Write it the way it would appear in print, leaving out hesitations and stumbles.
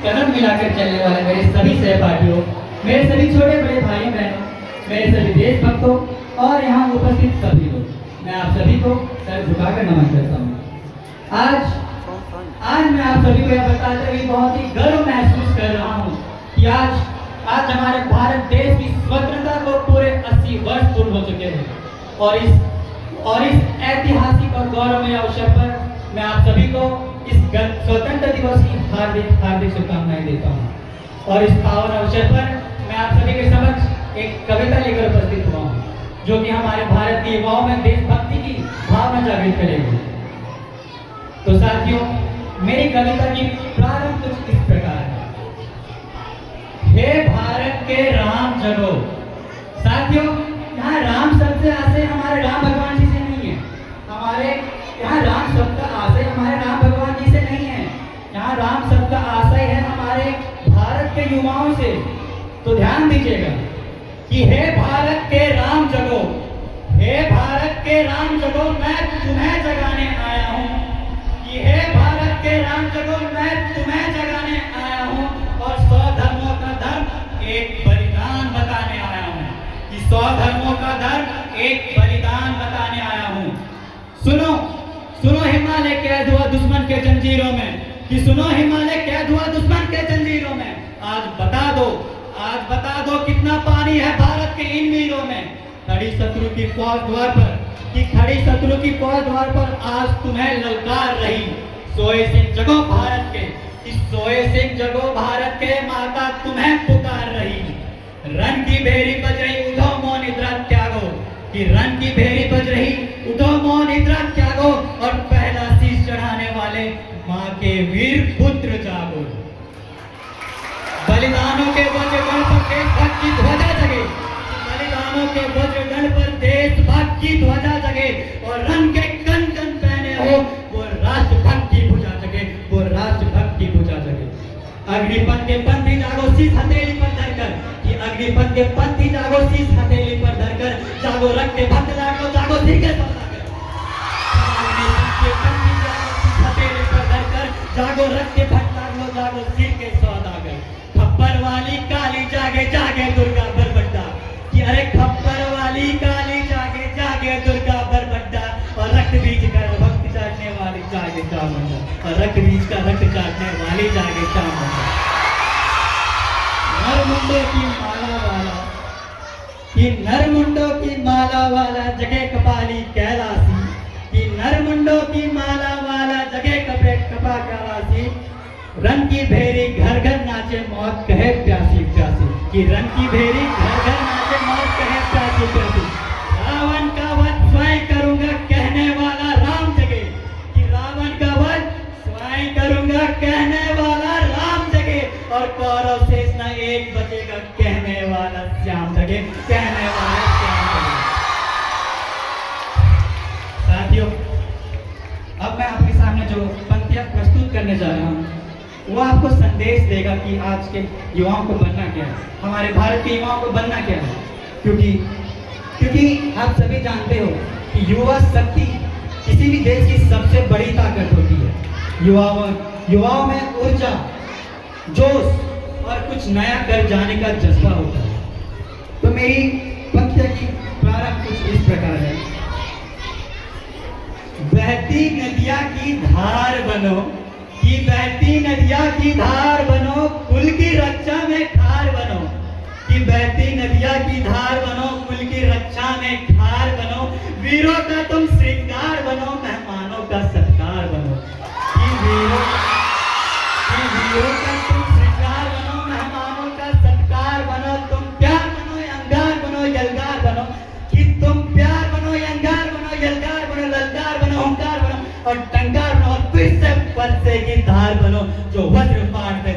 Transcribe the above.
कदम मिलाकर चलने वाले मेरे सभी सहपाठियों, मेरे सभी छोटे बड़े भाइयों बहनों, मेरे सभी देशभक्तों और यहाँ उपस्थित सभी लोग, मैं आप सभी को सर झुकाकर नमन करता हूँ। आज मैं आप सभी को यह बताते हुए बहुत ही गर्व महसूस कर रहा हूँ कि आज हमारे भारत देश की स्वतंत्रता को पूरे 80 वर्ष पूर्ण हो चुके हैं और इस ऐतिहासिक और गौरवमय अवसर पर मैं आप सभी को इस स्वतंत्रता दिवस की हार्दिक शुभकामनाएं देता हूं। और इस पावन अवसर पर मैं आप सभी के समक्ष एक कविता लेकर उपस्थित हुआ हूं, जो कि हमारे भारत के युवाओं में देशभक्ति की भावना जागृत करेगी। तो साथियों, मेरी कविता की प्रारंभ कुछ इस प्रकार है। हे भारत के राम जगो। साथियों, यहाँ राम शब्द से आशय हमारे राम भगवान जी से नहीं है। हमारे यहाँ राम शब्द का आशय हमारे राम भगवान जी से नहीं है। यहाँ राम शब्द का आशय है हमारे भारत के युवाओं से। तो ध्यान दीजिएगा कि हे भारत के राम जगो, हे भारत के राम जगो, मैं तुम्हें जगाने आया हूँ। कि हे भारत के राम जगो, मैं तुम्हें जगाने आया हूँ और 100 धर्मों का धर्म एक बलिदान बताने आया हूँ। कि 100 धर्मों का धर्म एक बलिदान बताने आया हूँ। सुनो सुनो हिमालय कैद हुआ दुश्मन के जंजीरों में। कि सुनो हिमालय कैद हुआ दुश्मन के जंजीरों में। आज बता दो कितना पानी है भारत के इन वीरों में। खड़ी शत्रु की फौज द्वार पर, कि खड़ी शत्रु की फौज द्वार पर आज तुम्हें ललकार रही। सोए सिंह जगो भारत के, इस सोए सिंह जगो भारत के, माता तुम्हें पुकार रही। रन की भेरी बज रही, उठो मौन निद्रा त्यागो। कि रन की भेरी बज रही, उठो मौन निद्रा त्यागो और पहला शीश चढ़ाने वाले माँ के वीर पुत्र जागो। बलिदानों के वज्रगण पर देशभक्त की ध्वजा जगे। बलिदानों के वज्रगण पर देशभक्त की ध्वजा जगे और रन के कंकन पहने हो वो राष्ट्रभक्त की भुजा जगे, वो राष्ट्रभक्त की भुजा जगे। अग्निपथ के पंथी जागो शीश हथेली पर धरकर। कि अग्निपथ के पंथी जागो शीश हथेली पर धरकर। जागो रक्त के भक्त जागो, जागो सिर के सौदागर। अग्निपथ के पंथी जागो शीश हथेली पर धरकर। जागो रक्त के भक्त जागो, जागो सिर के सौदागर। खप्पर वाली काली जागे, जागे दुर्गा बरबड्डा। कि अरे खप्पर वाली काली जागे, जागे दुर्गा बरबड्डा और रक्त बीज का भक्त चाटने वाली जागे चामुंडा। और रक्त बीज का रक्त चाटने वाली जागे चामुंडा। नरमुंडों की माला वाला, कि नरमुंडों की माला वाला जगे कपाली कैलासी। कि नरमुंडों की माला वाला जगे कपा कैलासी। रन की भेरी घर घर नाचे, मौत कहे प्यासी प्यासी। कि रन की भेरी घर घर नाचे, मौत कहे प्यासी प्यासी। रावण का वध स्वयं करूंगा कहने वाला राम जगे। कि रावण का वध स्वयं करूंगा कहने वाला राम जगे और कौरव शेष न एक बचेगा कहने वाला श्याम जगे, कहने वाला श्याम जगे। साथियों, अब मैं आपके सामने जो पंक्तियां प्रस्तुत करने जा रहा हूँ वो आपको संदेश देगा कि आज के युवाओं को बनना क्या है, हमारे भारत के युवाओं को बनना क्या है। क्योंकि आप सभी जानते हो कि युवा शक्ति किसी भी देश की सबसे बड़ी ताकत होती है। युवाओं में ऊर्जा, जोश और कुछ नया कर जाने का जज्बा होता है। तो मेरी पंक्तियां की प्रारंभ कुछ इस प्रकार है। बहती नदिया की धार बनो। कि बहती नदिया की धार बनो, कुल की रक्षा में खार बनो। कि बहती नदिया की धार बनो, कुल की रक्षा में खार बनो। वीरों का तुम श्रृंगार बनो, मेहमानों का सत्कार बनो। कि वीरों का तुम श्रृंगार बनो, मेहमानों का सत्कार बनो। तुम प्यार बनो, अंगार बनो, यलगार बनो। कि तुम प्यार बनो, अंगार बनो, यलगार बनो, ललकार बनो, ओंकार बनो और टंकार बनो और फिर से परसे की धार बनो जो वज्रपात में